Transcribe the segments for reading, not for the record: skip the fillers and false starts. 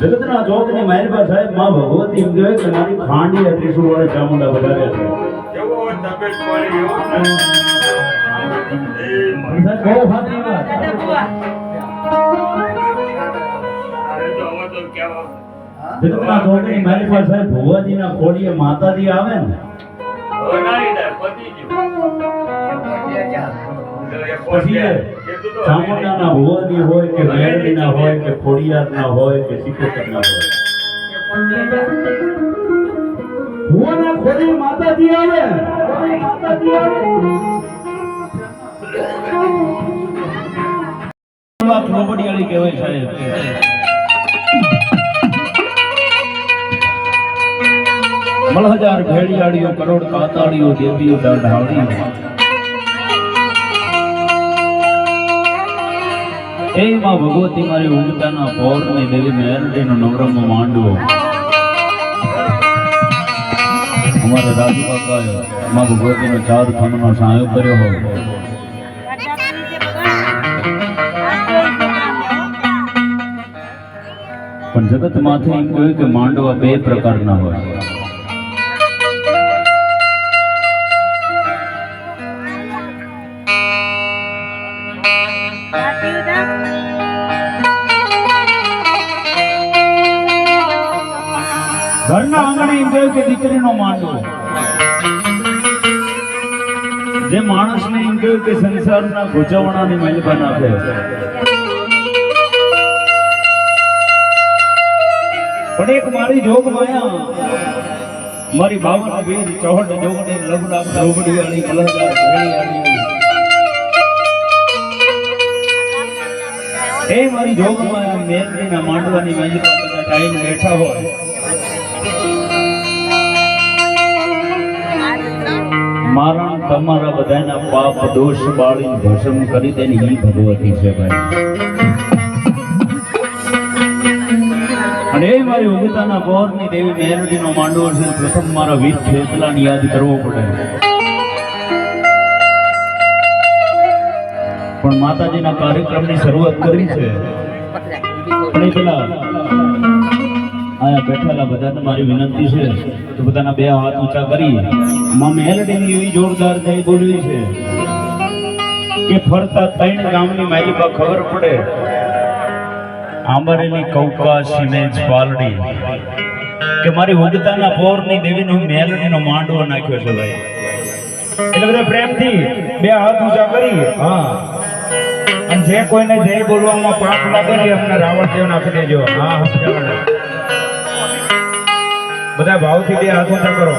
જગતના જોગની મહેરબા સાહેબ માં ભગવતી એમ કહેવાય કે મારી ખાંડી ત્રિશુળ વાળા ચામુંડા વધારે છે. એવો તબેટ પડે એવો બહુ ફાટી વાત. જગતના જોગની મહેરબા સાહેબ ભુવાજીના ખોડીએ માતાજી આવે ને પછી ચામુંડાના ભુવાની હોય કે મેરડીના હોય કે ખોડિયારના હોય કે સિકોતરના હોય, ભુવાના ખોડી માતાજી આવે. ખોબડિયાળી કહેવાય સાહેબ. મલહજાર ભેડિયાળીઓ કરોડ કાતાળીઓ દેવીઓ ઢાળીઓ એ માં ભગવતી મારી ઉગતાના પૌર્ણિમે દેવી મેરડીનો નવરંગ માંડવો અમારા રાજુ કાકાએ માં ભગવતીનો 4 ખંડનો સહાયો કર્યો હોય. પણ જગત માથે એમ કહ્યું કે માંડવા 2 પ્રકારના હોય. ઘરના આંગણે એમ કહ્યું કે દીકરીનો માંડવો, જે માણસને એમ કહ્યું કે સંસારના ગુજવણાની મહેલબા નાખે. પણ એક મારી જોગ માયા મારી 52 વીર 64 જોગણી લગડા રોબડી વાળી કલરદાર ઘણી આડી એ મારી જોગ માયા મેરડીના માંડવાની મહેલબા બધા ટાઈમ બેઠા હોય. મારા તમારા બધાના પાપ દોષ બાળી ભસ્મ કરી દેની ઈ ભગવતી છે ભાઈ. અને એ મારી ઉગતાના પૌર્ણિમે દેવી મેરડીનો માંડવો છે. પ્રથમ મારા 20 થેપલાને યાદ કરવો પડે. પણ માતાજીના કાર્યક્રમની શરૂઆત કરી છે. પણ પેલા આયા બેઠેલા બધાને મારી વિનંતી છે કે બધાના 2 હાથ ઊંચા કરી માં મેરડીની એવી જોરદાર જય બોલવી છે કે ફરતા 3 ગામની માલિકા ખબર પડે. આંબરેલી કૌકા સિમેજ પાલડી કે મારી ઉગતાના પૌર્ણિમે દેવીનો મેરડીનો માંડવો નાખ્યો છે ભાઈ. એટલે બધા પ્રેમથી 2 હાથ ઊંચા કરી હા. અને જે કોઈને જય બોલવામાં પાપ લાગે ને અમને રાવણ દેવ નાખી દેજો. હા બધા ભાવથી 2 હાથ ઊંચા કરો.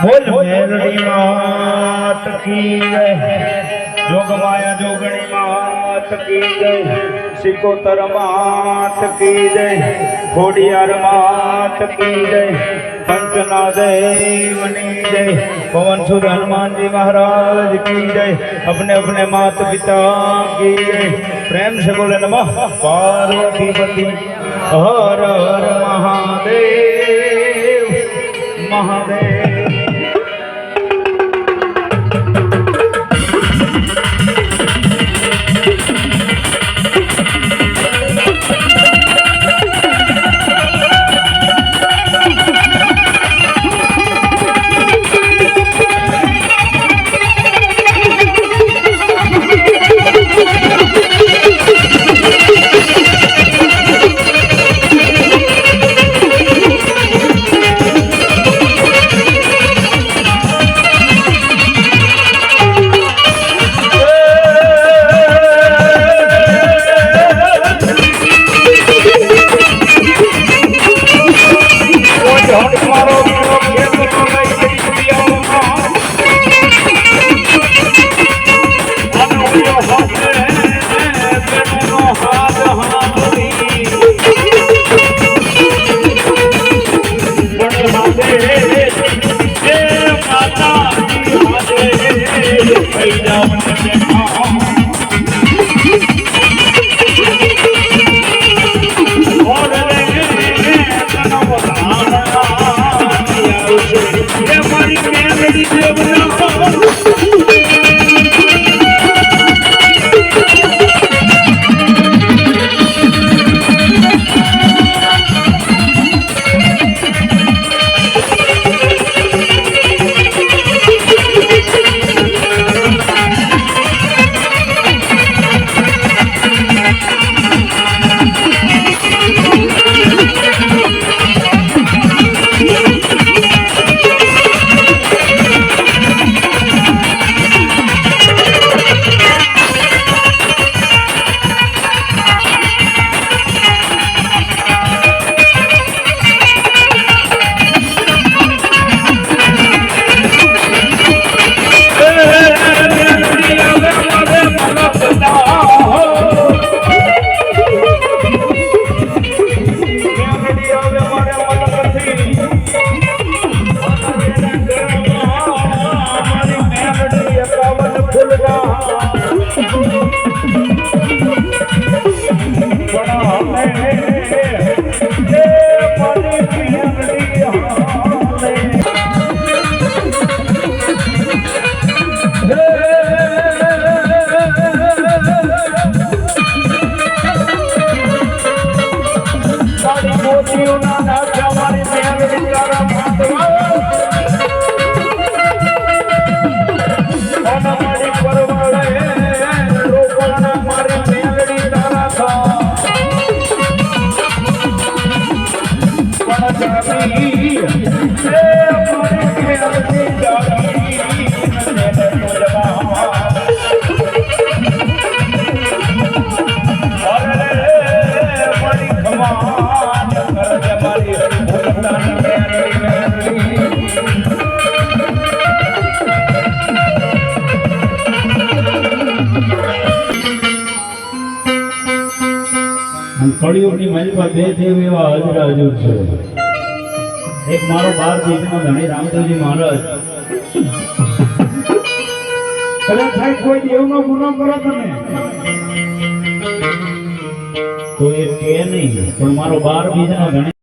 બોલ મેરડી માત કી જય, જોગમાયા જોગણી માત કી જય, સિકોતર માત કી જય, ખોડિયાર માત કી જય, पंचना देवनी जय, पवन सुर हनुमान जी महाराज की जय, अपने अपने माता पिता की जय। प्रेम से बोले नमः पार्वती पति हर हर महादेव महादेव। ડાળી એ અમારી ઘેરની ડાળી નંદે તુજવા અરે મારી ખમાન કરજે મારી ભૂલતાની મેરડી કળિયુગની મહેલમાં બે દેવ એવા હાજરા હજુર છે. એક મારો 12 બીજનો ધણી રામદેવજી મહારાજ. કદાચ સાહેબ કોઈ દેવનો ગુનો કરો તમે તો એ કે નહીં, પણ મારો 12 બીજનો ધણી